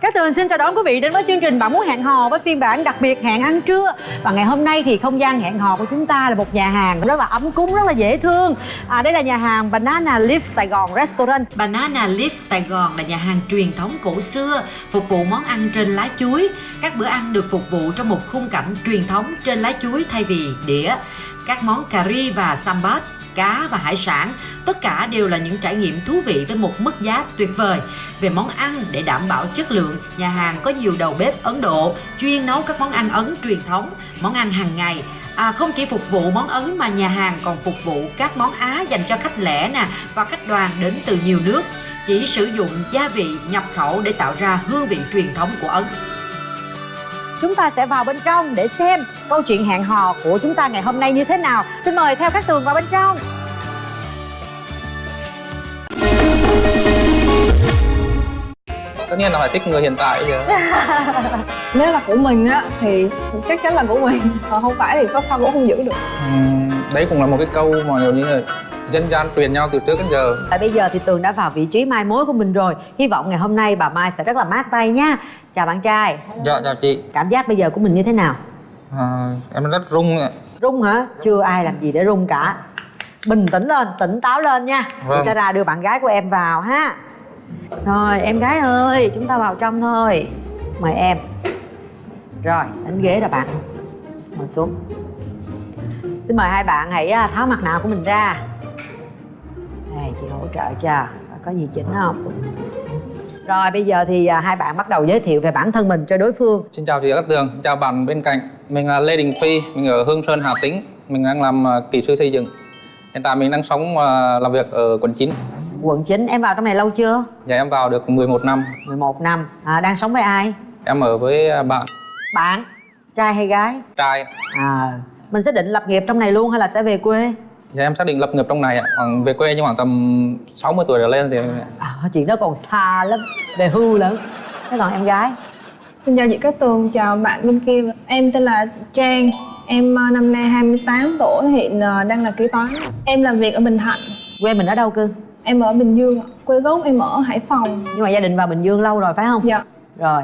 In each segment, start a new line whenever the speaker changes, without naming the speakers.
Cát Tường xin chào đón quý vị đến với chương trình Bạn Muốn Hẹn Hò với phiên bản đặc biệt hẹn ăn trưa. Và ngày hôm nay thì không gian hẹn hò của chúng ta là một nhà hàng rất là ấm cúng, rất là dễ thương. Đây là nhà hàng Banana Leaf Sài Gòn Restaurant.
Banana Leaf Sài Gòn là nhà hàng truyền thống cổ xưa, phục vụ món ăn trên lá chuối. Các bữa ăn được phục vụ trong một khung cảnh truyền thống trên lá chuối thay vì đĩa. Các món cà ri và sambar, cá và hải sản, tất cả đều là những trải nghiệm thú vị với một mức giá tuyệt vời. Về món ăn, để đảm bảo chất lượng, nhà hàng có nhiều đầu bếp Ấn Độ chuyên nấu các món ăn Ấn truyền thống, món ăn hàng ngày. Không chỉ phục vụ món Ấn mà nhà hàng còn phục vụ các món Á dành cho khách lẻ và khách đoàn đến từ nhiều nước. Chỉ sử dụng gia vị nhập khẩu để tạo ra hương vị truyền thống của Ấn.
Chúng ta sẽ vào bên trong để xem câu chuyện hẹn hò của chúng ta ngày hôm nay như thế nào. Xin mời theo Cát Tường vào bên trong.
Tất nhiên là phải thích người hiện tại chứ.
Nếu là của mình á thì chắc chắn là của mình, còn không phải thì có sao cũng không giữ được.
Đấy cũng là một cái câu mà như là dân gian truyền nhau từ trước đến giờ.
Bây giờ thì Tường đã vào vị trí mai mối của mình rồi. Hy vọng ngày hôm nay bà Mai sẽ rất là mát tay nha. Chào bạn trai.
Dạ, chào chị.
Cảm giác bây giờ của mình như thế nào?
Em rất rung ạ.
Rung hả? Chưa ai làm gì để rung cả. Bình tĩnh lên, tỉnh táo lên nha.
Vâng.
Mình sẽ ra đưa bạn gái của em vào ha. Rồi em gái ơi, chúng ta vào trong thôi. Mời em. Rồi, đánh ghế rồi bạn. Ngồi xuống. Xin mời hai bạn hãy tháo mặt nạ của mình ra. Đây, chị hỗ trợ cho. Có gì chỉnh không? Rồi bây giờ thì hai bạn bắt đầu giới thiệu về bản thân mình cho đối phương.
Xin chào chị Cát Tường, xin chào bạn bên cạnh. Mình là Lê Đình Phi, mình ở Hương Sơn, Hà Tĩnh. Mình đang làm kỹ sư xây dựng. Hiện tại mình đang sống và làm việc ở quận 9.
Quận 9, em vào trong này lâu chưa?
Dạ em vào được 11 năm.
11 năm. Đang sống với ai?
Em ở với bạn.
Bạn? Trai hay gái?
Trai.
Mình sẽ định lập nghiệp trong này luôn hay là sẽ về quê?
Dạ em xác định lập nghiệp trong này ạ. Khoảng về quê nhưng khoảng tầm 60 tuổi trở lên thì...
Chuyện đó còn xa lắm, về hưu lắm. Thế còn em gái?
Xin chào chị Cát Tường, chào bạn bên kia. Em tên là Trang, em năm nay 28 tuổi, hiện đang là kế toán. Em làm việc ở Bình Thạnh.
Quê mình ở đâu cưng?
Em ở Bình Dương, quê gốc em ở Hải Phòng.
Nhưng mà gia đình vào Bình Dương lâu rồi phải không?
Dạ.
Rồi.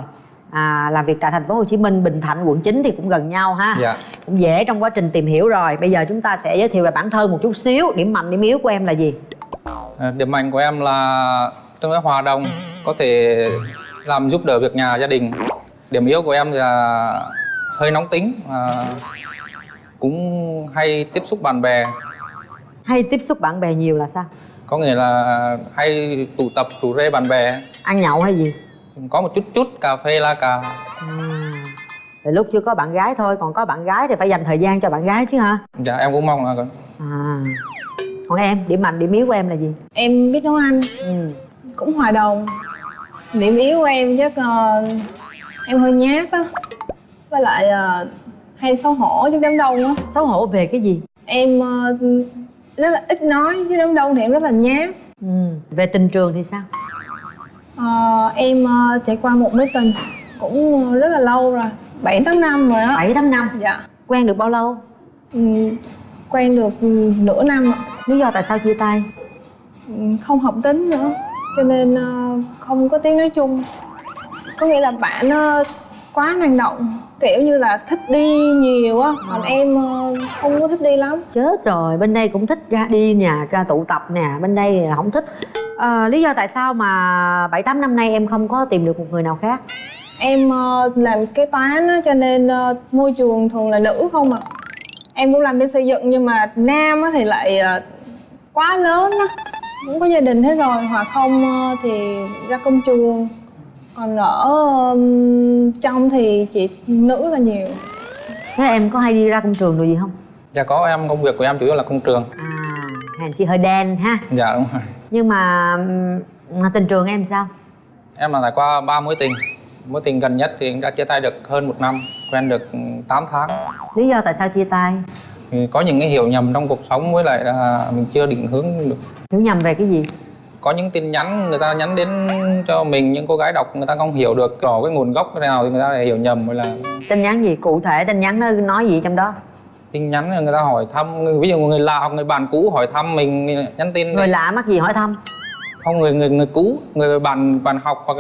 Làm việc tại thành phố Hồ Chí Minh, Bình Thạnh, quận 9 thì cũng gần nhau ha.
Dạ.
Cũng dễ trong quá trình tìm hiểu rồi. Bây giờ chúng ta sẽ giới thiệu về bản thân một chút xíu. Điểm mạnh, điểm yếu của em là gì?
Điểm mạnh của em là tương đối hòa đồng, có thể làm giúp đỡ việc nhà gia đình. Điểm yếu của em là hơi nóng tính, cũng hay tiếp xúc bạn bè.
Hay tiếp xúc bạn bè nhiều là sao?
Có nghĩa là hay tụ tập rủ rê bạn bè.
Ăn nhậu hay gì?
Có một chút cà phê la cà.
Thì lúc chưa có bạn gái thôi, còn có bạn gái thì phải dành thời gian cho bạn gái chứ hả?
Dạ em cũng mong là...
Còn em, điểm mạnh, điểm yếu của em là gì?
Em biết nấu ăn, cũng hòa đồng. Điểm yếu của em chắc em hơi nhát á. Với lại hay xấu hổ với đám đông á.
Xấu hổ về cái gì?
Em rất là ít nói, với đám đông thì em rất là nhát.
Về tình trường thì sao?
Em trải qua một mối tình cũng rất là lâu rồi, 7-8 năm rồi á.
7-8 năm?
Dạ.
Quen được bao lâu?
Quen được nửa năm ạ.
Lý do tại sao chia tay?
Không hợp tính nữa, cho nên không có tiếng nói chung. Có nghĩa là bạn quá năng động, kiểu như là thích đi nhiều á, còn em không có thích đi lắm.
Chết rồi, bên đây cũng thích ra đi nè, ra tụ tập nè, bên đây không thích. Lý do tại sao mà 7-8 năm nay em không có tìm được một người nào khác?
Em làm kế toán á, cho nên môi trường thường là nữ không à. Em cũng làm bên xây dựng nhưng mà nam á thì lại quá lớn á, cũng có gia đình hết rồi, hoặc không thì ra công trường. Còn ở trong thì chị nữ là nhiều.
Thế em có hay đi ra công trường rồi gì không?
Dạ có, em công việc của em chủ yếu là công trường.
Hèn chi hơi đen ha.
Dạ đúng rồi.
Nhưng mà tình trường em sao?
Em là trải qua 3 mối tình. Mối tình gần nhất thì đã chia tay được hơn 1 năm, quen được 8 tháng.
Lý do tại sao chia tay?
Thì có những cái hiểu nhầm trong cuộc sống, với lại là mình chưa định hướng được.
Hiểu nhầm về cái gì?
Có những tin nhắn người ta nhắn đến cho mình, những cô gái đọc người ta không hiểu được rõ cái nguồn gốc thế nào thì người ta lại hiểu nhầm. Rồi là
tin nhắn gì cụ thể, tin nhắn nó nói gì trong đó?
tin nhắn người ta hỏi thăm, ví dụ người lạ hoặc người bạn cũ hỏi thăm mình, nhắn tin.
Người lạ mắc gì hỏi thăm?
Không, người cũ, người bạn học hoặc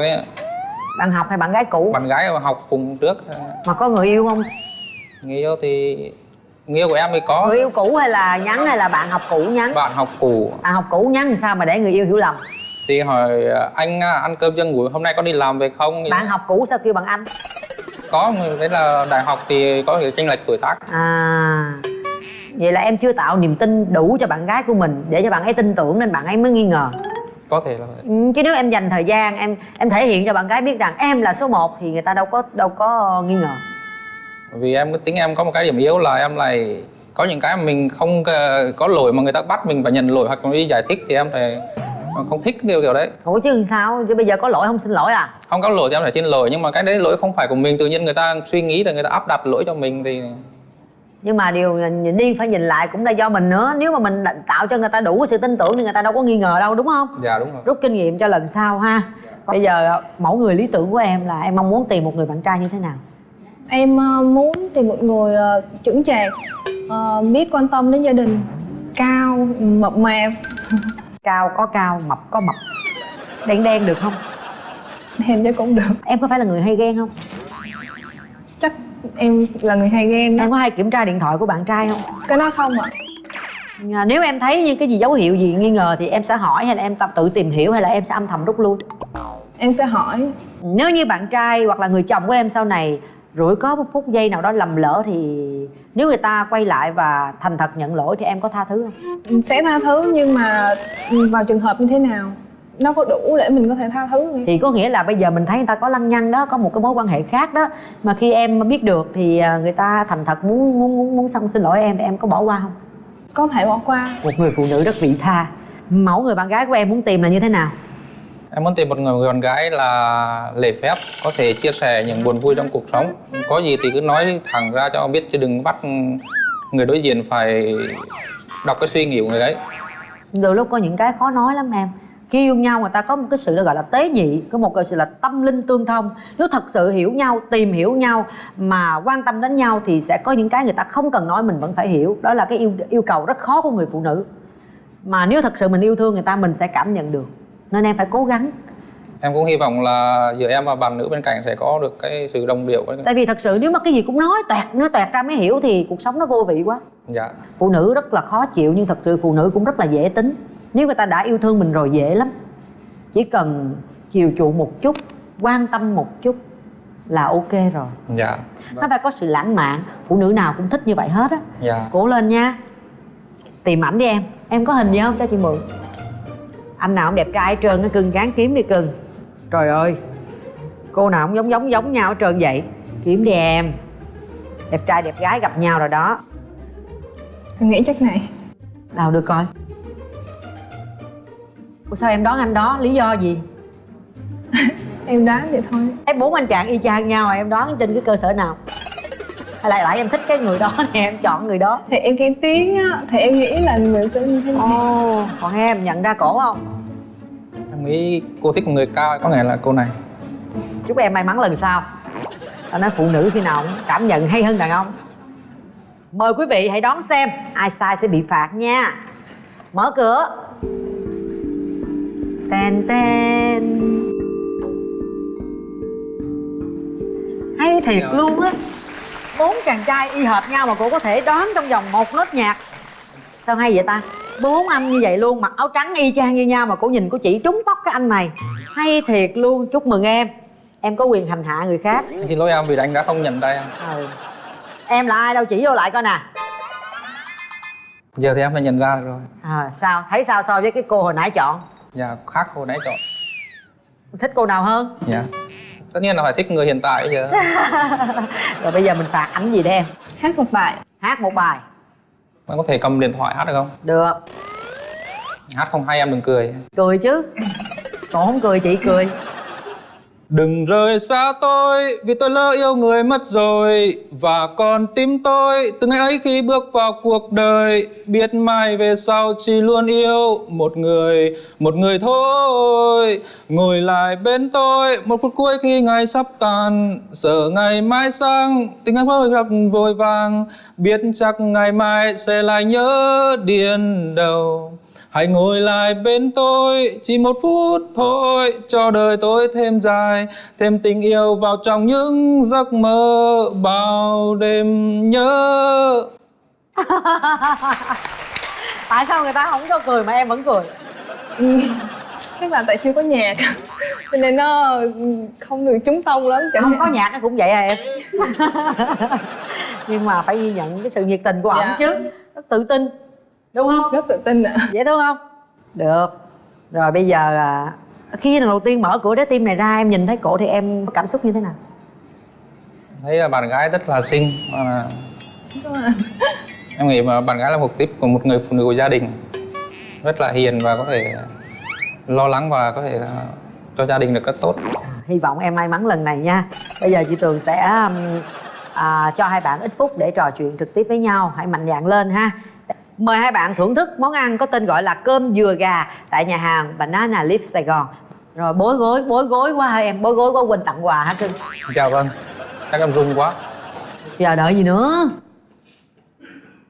Bạn học hay bạn gái cũ?
Bạn gái mà học cùng trước.
Mà có người yêu không?
Người yêu thì người yêu của em thì có.
Người yêu cũ hay là nhắn hay là bạn học cũ nhắn?
Bạn học cũ.
Bạn học cũ nhắn thì sao mà để người yêu hiểu lầm?
Thì hỏi anh ăn cơm chân ngủi hôm nay có đi làm về không?
Bạn học cũ sao kêu bằng anh?
Có, đấy là đại học thì có thể chênh lệch tuổi tác.
À, vậy là em chưa tạo niềm tin đủ cho bạn gái của mình để cho bạn ấy tin tưởng nên bạn ấy mới nghi ngờ.
Có thể là vậy.
Chứ nếu em dành thời gian em thể hiện cho bạn gái biết rằng em là số 1 thì người ta đâu có nghi ngờ.
Vì em tính em có một cái điểm yếu là em lại có những cái mà mình không có lỗi mà người ta bắt mình phải nhận lỗi hoặc đi giải thích thì em phải không thích cái điều đấy.
Ủa chứ sao? Chứ bây giờ có lỗi không xin lỗi à?
Không có lỗi thì em phải xin lỗi, nhưng mà cái đấy lỗi không phải của mình, tự nhiên người ta suy nghĩ là người ta áp đặt lỗi cho mình thì...
Nhưng mà điều điên phải nhìn lại cũng là do mình nữa. Nếu mà mình tạo cho người ta đủ sự tin tưởng thì người ta đâu có nghi ngờ đâu, đúng không?
Dạ đúng rồi.
Rút kinh nghiệm cho lần sau ha. Bây giờ mẫu người lý tưởng của em là em mong muốn tìm một người bạn trai như thế nào?
Em muốn tìm một người chững chạc, biết quan tâm đến gia đình, cao, mập mạp.
Cao có cao, mập có mập. Đen đen được không?
Em chắc cũng được.
Em có phải là người hay ghen không?
Chắc em là người hay ghen đó.
Em có hay kiểm tra điện thoại của bạn trai không?
Cái đó không ạ.
Nếu em thấy như cái gì dấu hiệu gì nghi ngờ thì em sẽ hỏi hay là em tự tìm hiểu hay là em sẽ âm thầm rút lui?
Em sẽ hỏi.
Nếu như bạn trai hoặc là người chồng của em sau này rủi có một phút giây nào đó lầm lỡ thì nếu người ta quay lại và thành thật nhận lỗi thì em có tha thứ không?
Sẽ tha thứ, nhưng mà vào trường hợp như thế nào nó có đủ để mình có thể tha thứ không?
Thì có nghĩa là bây giờ mình thấy người ta có lăng nhăng đó, có một cái mối quan hệ khác đó, mà khi em biết được thì người ta thành thật muốn xong xin lỗi em thì em có bỏ qua không?
Có thể bỏ qua.
Một người phụ nữ rất vị tha. Mẫu người bạn gái của em muốn tìm là như thế nào?
Em muốn tìm một người bạn gái là lễ phép, có thể chia sẻ những buồn vui trong cuộc sống. Có gì thì cứ nói thẳng ra cho biết, chứ đừng bắt người đối diện phải đọc cái suy nghĩ của người ấy.
Đôi lúc có những cái khó nói lắm em. Khi yêu nhau người ta có một cái sự gọi là tế nhị, có một cái sự là tâm linh tương thông. Nếu thật sự hiểu nhau, tìm hiểu nhau mà quan tâm đến nhau thì sẽ có những cái người ta không cần nói mình vẫn phải hiểu. Đó là cái yêu cầu rất khó của người phụ nữ. Mà nếu thật sự mình yêu thương người ta mình sẽ cảm nhận được. Nên em phải cố gắng.
Em cũng hy vọng là giữa em và bạn nữ bên cạnh sẽ có được cái sự đồng điệu.
Tại vì thật sự nếu mà cái gì cũng nói toẹt ra mới hiểu thì cuộc sống nó vô vị quá.
Dạ.
Phụ nữ rất là khó chịu, nhưng thật sự phụ nữ cũng rất là dễ tính. Nếu người ta đã yêu thương mình rồi dễ lắm. Chỉ cần chiều chuộng một chút, quan tâm một chút là ok rồi.
Dạ.
Nó phải có sự lãng mạn. Phụ nữ nào cũng thích như vậy hết á.
Dạ.
Cố lên nha. Tìm ảnh đi em. Em có hình gì không cho chị mượn? Anh nào cũng đẹp trai hết trơn á cưng, gán kiếm đi cưng. Trời ơi, cô nào cũng giống nhau hết trơn vậy. Kiếm đi em. Đẹp trai đẹp gái gặp nhau rồi đó.
Em nghĩ chắc này.
Nào được coi. Ủa sao em đoán anh đó? Lý do gì?
Em đoán vậy thôi.
Em 4 anh chàng y chang nhau rồi em đoán trên cái cơ sở nào? Hay lại em thích cái người đó nè em chọn người đó?
Thì em nghe tiếng á, thì em nghĩ là người sẽ như thế này.
Ồ, còn em nhận ra cổ không?
Em nghĩ cô thích một người cao, có nghĩa là cô này.
Chúc em may mắn lần sau. Tao nói phụ nữ khi nào cũng cảm nhận hay hơn đàn ông. Mời quý vị hãy đón xem ai sai sẽ bị phạt nha. Mở cửa. Ten ten. Hay thiệt luôn á. 4 chàng trai y hệt nhau mà cô có thể đoán trong vòng 1 nốt nhạc. Sao hay vậy ta? 4 anh như vậy luôn, mặc áo trắng y chang như nhau mà cô nhìn cô chỉ trúng tóc cái anh này. Hay thiệt luôn, chúc mừng em. Em có quyền hành hạ người khác.
Anh xin lỗi em vì anh đã không nhận ra em.
Em là ai đâu, chỉ vô lại coi nè.
Giờ thì em đã nhận ra được rồi.
Sao? Thấy sao so với cái cô hồi nãy chọn?
Dạ, khác cô nãy chọn.
Thích cô nào hơn?
Dạ. Tất nhiên là phải thích người hiện tại bây giờ.
Rồi bây giờ mình phạt ảnh gì đây em?
Hát một bài.
Hát một bài.
Em có thể cầm điện thoại hát được không?
Được.
Hát không hay em đừng cười.
Cười chứ. Còn không cười chị cười.
Đừng rời xa tôi vì tôi lỡ yêu người mất rồi. Và còn tim tôi từ ngày ấy khi bước vào cuộc đời. Biết mai về sau chỉ luôn yêu một người thôi. Ngồi lại bên tôi một phút cuối khi ngày sắp tàn. Sợ ngày mai sang tình anh mới gặp vội vàng. Biết chắc ngày mai sẽ lại nhớ điên đầu. Hãy ngồi lại bên tôi chỉ một phút thôi, cho đời tôi thêm dài, thêm tình yêu vào trong những giấc mơ bao đêm nhớ.
Tại sao người ta không cho cười mà em vẫn cười?
Chắc là tại chưa có nhạc cho nên nó không được trúng tông lắm.
Không có nhạc nó cũng vậy à em. Nhưng mà phải ghi nhận cái sự nhiệt tình của ổng chứ. Rất tự tin, đúng không?
Rất tự tin ạ.
Dễ thương không? Được. Rồi bây giờ khi lần đầu tiên mở cửa trái tim này ra, em nhìn thấy cổ thì em có cảm xúc như thế nào?
Thấy là bạn gái rất là xinh. Em nghĩ mà bạn gái là một tiếp của một người phụ nữ của gia đình, rất là hiền và có thể lo lắng và có thể cho gia đình được rất tốt.
Hy vọng em may mắn lần này nha. Bây giờ chị Tường sẽ cho hai bạn ít phút để trò chuyện trực tiếp với nhau. Hãy mạnh dạn lên ha. Mời hai bạn thưởng thức món ăn có tên gọi là cơm dừa gà tại nhà hàng Banana Leaf Sài Gòn. Rồi bối rối quá em, bối rối quá quên tặng quà hả cưng?
Chào vâng, chắc em run quá.
Chờ đợi gì nữa.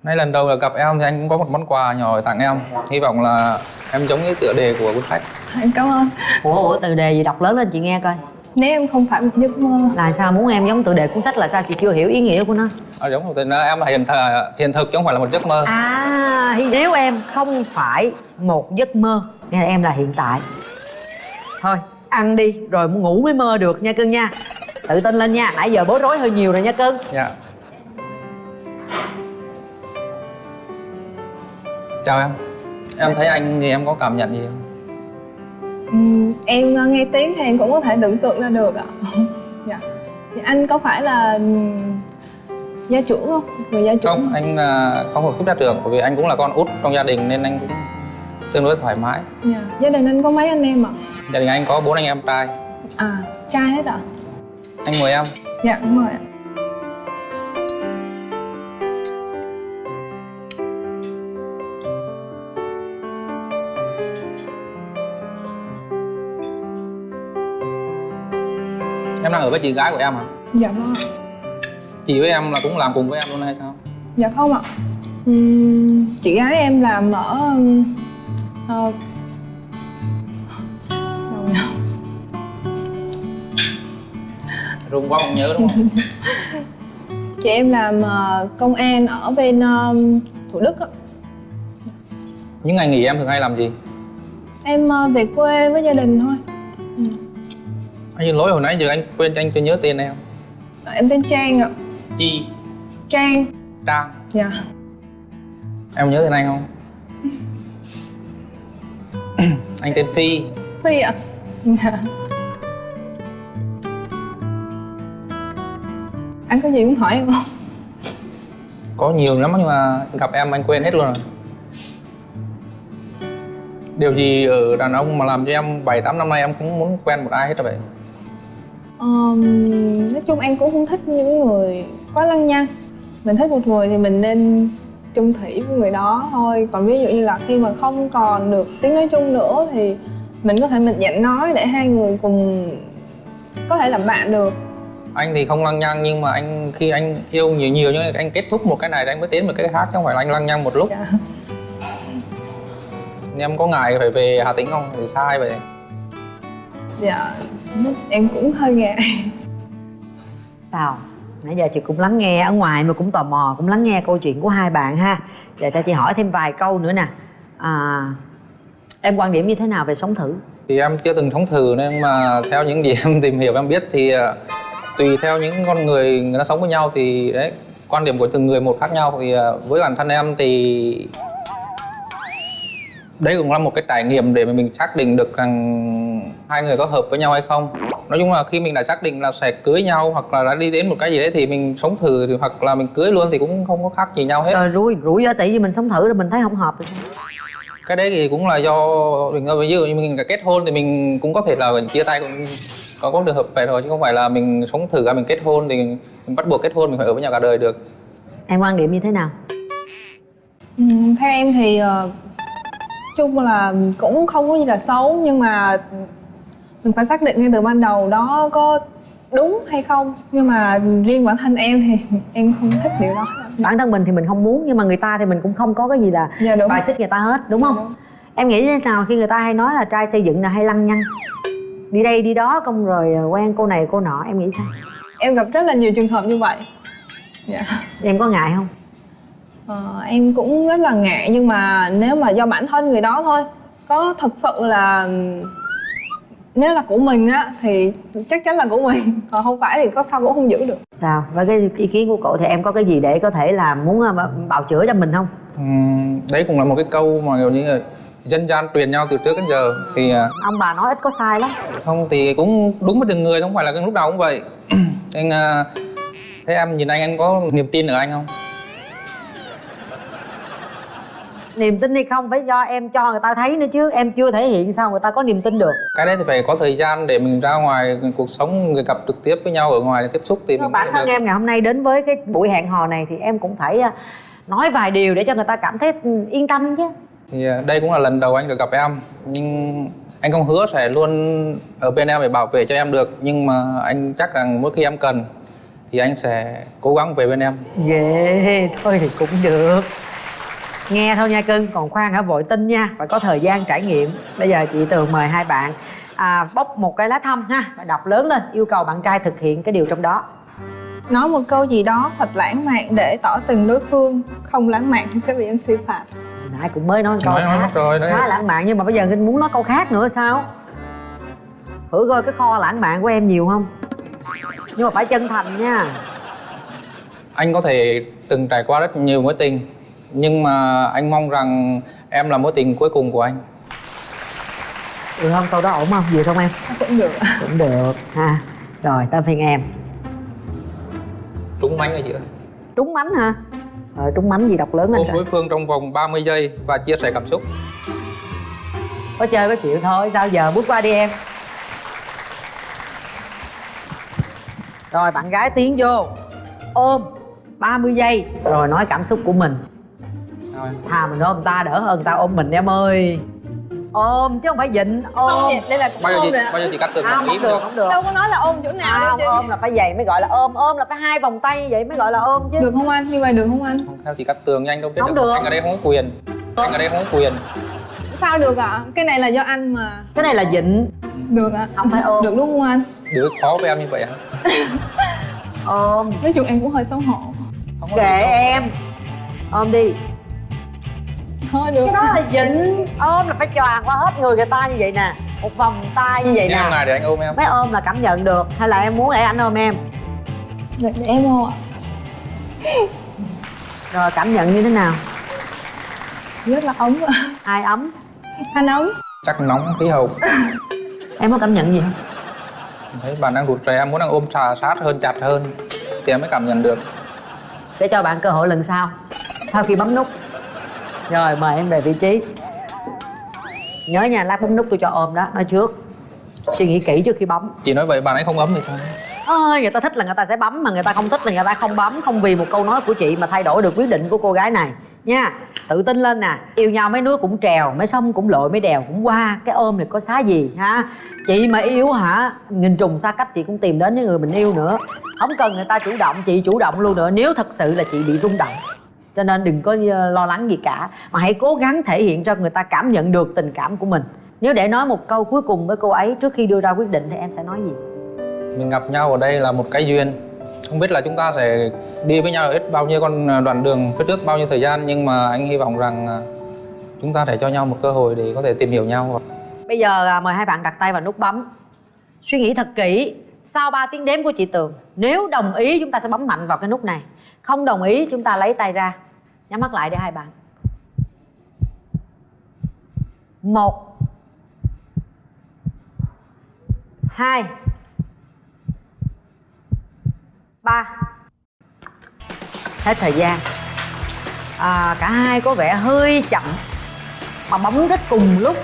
Nay lần đầu là gặp em thì anh cũng có một món quà nhỏ để tặng em. Hy vọng là em giống như tựa đề của cuốn sách.
Em cảm ơn.
Ủa từ đề gì đọc lớn lên chị nghe coi.
Nếu em không phải một giấc mơ.
Là sao muốn em giống tựa đề cuốn sách là sao chị chưa hiểu ý nghĩa của nó?
Giống một tên em là hiện thực chứ không phải là một giấc mơ.
Nếu em không phải một giấc mơ, nghĩa là em là hiện tại. Thôi ăn đi rồi ngủ mới mơ được nha cưng nha. Tự tin lên nha, nãy giờ bối rối hơi nhiều rồi nha cưng.
Dạ. Chào em. Em thấy anh thì em có cảm nhận gì không?
Em nghe tiếng thì em cũng có thể tưởng tượng ra được ạ. Dạ. Thì anh có phải là gia trưởng không? Người gia trưởng
Không, anh không thuộc cấp gia trưởng bởi vì anh cũng là con út trong gia đình nên anh cũng tương đối thoải mái.
Dạ. Gia đình anh có mấy anh em ạ?
Gia đình anh có 4 anh em trai.
À, trai hết ạ?
Anh mời em.
Dạ, đúng rồi ạ.
Em đang ở với chị gái của em hả?
Dạ vâng.
Chị với em là cũng làm cùng với em luôn hay sao?
Dạ không ạ. Chị gái em làm ở đâu nhỉ?
Rung quá không nhớ đúng không?
Chị em làm công an ở bên Thủ Đức á.
Những ngày nghỉ em thường hay làm gì?
Em về quê với gia đình thôi.
Anh xin lỗi hồi nãy giờ anh quên anh chưa nhớ tên em.
Em tên Trang ạ.
Chi?
Trang.
Trang.
Dạ.
Em nhớ tên anh không? Anh tên Phi.
Phi ạ. Dạ. Anh có gì muốn hỏi em không?
Có nhiều lắm nhưng mà gặp em anh quên hết luôn rồi. Điều gì ở đàn ông mà làm cho em 7-8 năm nay em cũng muốn quen một ai hết rồi vậy?
Nói chung em cũng không thích những người quá lăng nhăng. Mình thích một người thì mình nên chung thủy với người đó thôi. Còn ví dụ như là khi mà không còn được tiếng nói chung nữa thì mình có thể mạnh dạn nói để hai người cùng có thể làm bạn được.
Anh thì không lăng nhăng nhưng mà anh khi anh yêu nhiều nhưng anh kết thúc một cái này thì anh mới tiến một cái khác chứ không phải là anh lăng nhăng một lúc.
Dạ.
Em có ngại phải về Hà Tĩnh không? Thì sai vậy.
Dạ, em cũng hơi ngại.
Sao? Nãy giờ chị cũng lắng nghe ở ngoài mà cũng tò mò, cũng lắng nghe câu chuyện của hai bạn ha. Để cho chị hỏi thêm vài câu nữa nè. Em quan điểm như thế nào về sống thử?
Thì em chưa từng sống thử nên mà theo những gì em tìm hiểu em biết thì tùy theo những con người ta sống với nhau thì đấy, quan điểm của từng người một khác nhau. Thì với bản thân em thì đấy cũng là một cái trải nghiệm để mà mình xác định được rằng hai người có hợp với nhau hay không. Nói chung là khi mình đã xác định là sẽ cưới nhau hoặc là đã đi đến một cái gì đấy thì mình sống thử thì hoặc là mình cưới luôn thì cũng không có khác gì nhau hết.
Rồi rủi ro tỷ vì mình sống thử rồi mình thấy không hợp rồi sao?
Cái đấy thì cũng là do mình, ví dụ như mình đã kết hôn thì mình cũng có thể là mình chia tay cũng có trường hợp vậy thôi chứ không phải là mình sống thử mình kết hôn thì mình bắt buộc kết hôn mình phải ở với nhau cả đời được.
Em quan điểm như thế nào?
Theo em thì chung là cũng không có gì là xấu nhưng mà mình phải xác định ngay từ ban đầu đó có đúng hay không. Nhưng mà riêng bản thân em thì em không thích điều đó.
Bản thân mình thì mình không muốn nhưng mà người ta thì mình cũng không có cái gì là
Dạ, đúng.
bài xích người ta hết, đúng không?
Dạ, đúng.
Em nghĩ thế nào khi người ta hay nói là trai xây dựng là hay lăng nhăng, đi đây đi đó xong rồi quen cô này cô nọ, em nghĩ sao?
Em gặp rất là nhiều trường hợp như vậy. Dạ.
Em có ngại không?
Em cũng rất là ngại, nhưng mà nếu mà do bản thân người đó thôi. Có thật sự là nếu là của mình á thì chắc chắn là của mình, còn không phải thì có sao cũng không giữ được.
Sao? Với cái ý kiến của cậu thì em có cái gì để có thể là muốn bào chữa cho mình không?
Đấy cũng là một cái câu mà kiểu như là dân gian truyền nhau từ trước đến giờ thì
Ông bà nói ít có sai lắm.
không thì cũng đúng với từng người, không phải là lúc nào cũng vậy. Anh thế em nhìn anh có niềm tin ở anh không?
Niềm tin hay không phải do em cho người ta thấy nữa chứ, em chưa thể hiện sao người ta có niềm tin được.
Cái đấy thì phải có thời gian để mình ra ngoài cuộc sống, người gặp trực tiếp với nhau ở ngoài tiếp xúc thì mình
Bản thân em ngày hôm nay đến với cái buổi hẹn hò này thì em cũng phải nói vài điều để cho người ta cảm thấy yên tâm chứ.
Thì đây cũng là lần đầu anh được gặp em, nhưng anh không hứa sẽ luôn ở bên em để bảo vệ cho em được, nhưng mà anh chắc rằng mỗi khi em cần thì anh sẽ cố gắng về bên em.
Ghê, thôi thì cũng được. Nghe thôi nha cưng, còn khoan hả vội tin nha, phải có thời gian trải nghiệm. Bây giờ chị Tường mời hai bạn bóc một cái lá thăm ha, và đọc lớn lên, yêu cầu bạn trai thực hiện cái điều trong đó.
Nói một câu gì đó thật lãng mạn để tỏ tình đối phương, không lãng mạn thì sẽ bị anh xử phạt.
Nãy cũng mới nói câu
Nói rồi đấy.
khá lãng mạn, nhưng mà bây giờ Kinh muốn nói câu khác nữa sao? Thử coi cái kho lãng mạn của em nhiều không? Nhưng mà phải chân thành nha.
Anh có thể từng trải qua rất nhiều mối tình, nhưng mà anh mong rằng em là mối tình cuối cùng của anh.
Được không? Câu đó ổn không? Được không em?
Cũng được.
Cũng được ha. Rồi tới phiên em.
Trúng mánh rồi chị ơi.
Trúng mánh hả? Trúng mánh gì đọc lớn lên
Ôm
coi.
đối phương trong vòng 30 giây và chia sẻ cảm xúc.
Có chơi có chịu thôi, sao giờ bước qua đi em. Rồi bạn gái tiến vô ôm 30 giây rồi nói cảm xúc của mình.
Sao em?
Thà mình ôm ta đỡ hơn ta ôm mình em ơi. Ôm chứ không phải dịnh. Ôm.
Không, đây là
Bao
ôm rồi ạ.
giờ chị cắt Tường
Không,
đồng ý
không được,
được?
không được.
Đâu có nói là ôm chỗ nào đâu
Không,
chứ.
ôm là phải vậy mới gọi là ôm. Ôm là phải hai vòng tay như vậy mới gọi là ôm chứ.
Được không anh? Như vậy được không anh?
Không, theo chị cắt Tường nhanh đâu biết
Không được.
Anh ở đây không có quyền. Anh ở đây không có quyền.
Sao được ạ? Cái này là do anh mà.
Cái này là dịnh.
Được ạ.
Không phải ôm.
Được đúng không anh?
Đứa khó với em như vậy hả?
Ôm.
Nói chung em cũng hơi xấu hổ.
Không có
Kệ
gì đâu.
em. Ôm đi.
Thôi được.
Cái đó là dịnh. Ôm là phải choàng qua hết người ta như vậy nè. Một vòng tay như vậy
Nhưng
nè.
em này để anh ôm em.
Mới ôm là cảm nhận được. Hay là em muốn để anh ôm em?
Để em ôm ạ.
Rồi cảm nhận như thế nào?
Rất là ấm ạ.
Ai ấm?
Anh ấm.
Chắc nóng khí hậu.
Em có cảm nhận gì không?
Thấy bạn đang rụt rè, em muốn đang ôm sát hơn, chặt hơn thì em mới cảm nhận được.
Sẽ cho bạn cơ hội lần sau, sau khi bấm nút. Rồi mời em về vị trí. Nhớ nha, lát bấm nút tôi cho ôm đó, nói trước. Suy nghĩ kỹ trước khi bấm.
Chị nói vậy bạn ấy không ấm thì sao?
Ơi, người ta thích là người ta sẽ bấm, mà người ta không thích là người ta không bấm. Không vì một câu nói của chị mà thay đổi được quyết định của cô gái này nha. Tự tin lên nè. Yêu nhau mấy núi cũng trèo, mấy sông cũng lội, mấy đèo cũng qua. Cái ôm này có xá gì ha. Chị mà yêu hả, nghìn trùng xa cách chị cũng tìm đến với người mình yêu nữa. Không cần người ta chủ động, chị chủ động luôn nữa. Nếu thật sự là chị bị rung động. Cho nên đừng có lo lắng gì cả, mà hãy cố gắng thể hiện cho người ta cảm nhận được tình cảm của mình. Nếu để nói một câu cuối cùng với cô ấy trước khi đưa ra quyết định thì em sẽ nói gì?
Mình gặp nhau ở đây là một cái duyên. Không biết là chúng ta sẽ đi với nhau ít bao nhiêu con đoạn đường phía trước, bao nhiêu thời gian, nhưng mà anh hy vọng rằng chúng ta sẽ cho nhau một cơ hội để có thể tìm hiểu nhau.
Bây giờ mời hai bạn đặt tay vào nút bấm. Suy nghĩ thật kỹ. Sau 3 tiếng đếm của chị Tường, nếu đồng ý chúng ta sẽ bấm mạnh vào cái nút này. Không đồng ý chúng ta lấy tay ra. Nhắm mắt lại để hai bạn. 1 2 3. Hết thời gian. Cả hai có vẻ hơi chậm mà bấm rất cùng lúc.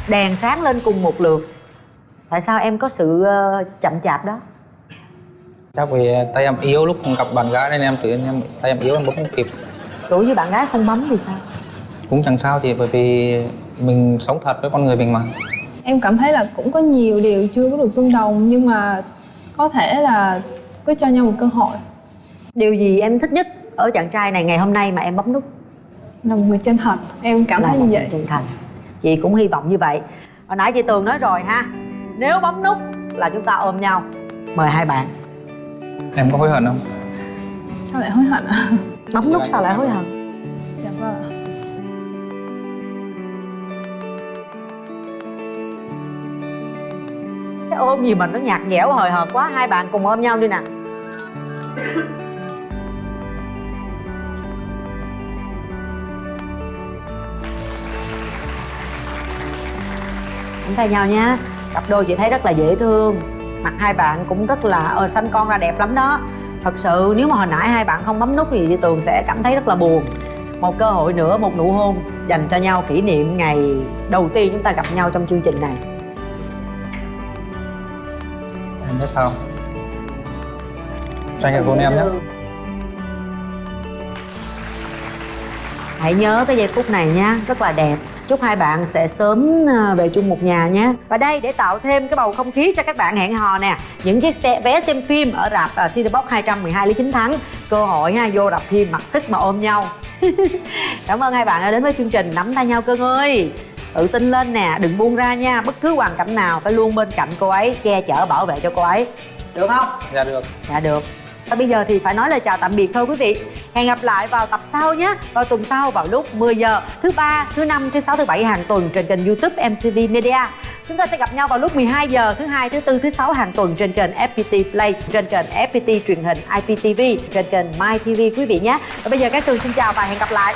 Đèn sáng lên cùng một lượt. Tại sao em có sự chậm chạp đó?
Chắc vì tay em yếu lúc gặp bạn gái nên tay em yếu em bấm không kịp.
Đối với bạn gái không bấm thì sao?
Cũng chẳng sao chị, bởi vì mình sống thật với con người mình mà.
Em cảm thấy là cũng có nhiều điều chưa có được tương đồng, nhưng mà có thể là cứ cho nhau một cơ hội.
Điều gì em thích nhất ở chàng trai này ngày hôm nay mà em bấm nút?
Là một người chân thật, em cảm thấy
là một
như
người
vậy.
chân thành. Chị cũng hy vọng như vậy. Hồi nãy chị Tường nói rồi ha, nếu bấm nút là chúng ta ôm nhau. Mời hai bạn.
Em có hối hận không?
Sao lại hối hận ạ?
Bấm nút sao lại hối hận?
Dạ vâng.
Cái ôm gì mà nó nhạt nhẽo hời hợt quá. Hai bạn cùng ôm nhau đi nè. Nắm tay nhau nha. Cặp đôi chị thấy rất là dễ thương. Mặt hai bạn cũng rất là sanh con ra đẹp lắm đó. Thật sự nếu mà hồi nãy hai bạn không bấm nút thì chị Tường sẽ cảm thấy rất là buồn. Một cơ hội nữa, một nụ hôn dành cho nhau kỷ niệm ngày đầu tiên chúng ta gặp nhau trong chương trình này.
Em biết sao? Cho anh cả hôn em nhé.
Hãy nhớ cái giây phút này nha, rất là đẹp. Chúc hai bạn sẽ sớm về chung một nhà nhé. Và đây, để tạo thêm cái bầu không khí cho các bạn hẹn hò nè, những chiếc vé xem phim ở rạp Cinebox 212 Lý Chính Thắng. Cơ hội ha, vô rạp phim mặc sức mà ôm nhau. Cảm ơn hai bạn đã đến với chương trình Nắm Tay Nhau Cưng ơi. Tự tin lên nè, đừng buông ra nha. Bất cứ hoàn cảnh nào phải luôn bên cạnh cô ấy, che chở bảo vệ cho cô ấy. Được không?
Dạ được.
Dạ được. Và bây giờ thì phải nói lời chào tạm biệt thôi quý vị. Hẹn gặp lại vào tập sau nhé. Vào tuần sau vào lúc 10 giờ thứ ba, thứ năm, thứ sáu, thứ bảy hàng tuần trên kênh YouTube MCV Media. Chúng ta sẽ gặp nhau vào lúc 12 giờ thứ hai, thứ tư, thứ sáu hàng tuần trên kênh FPT Play, trên kênh FPT truyền hình IPTV, trên kênh MyTV quý vị nhé. Và bây giờ các Tường xin chào và hẹn gặp lại.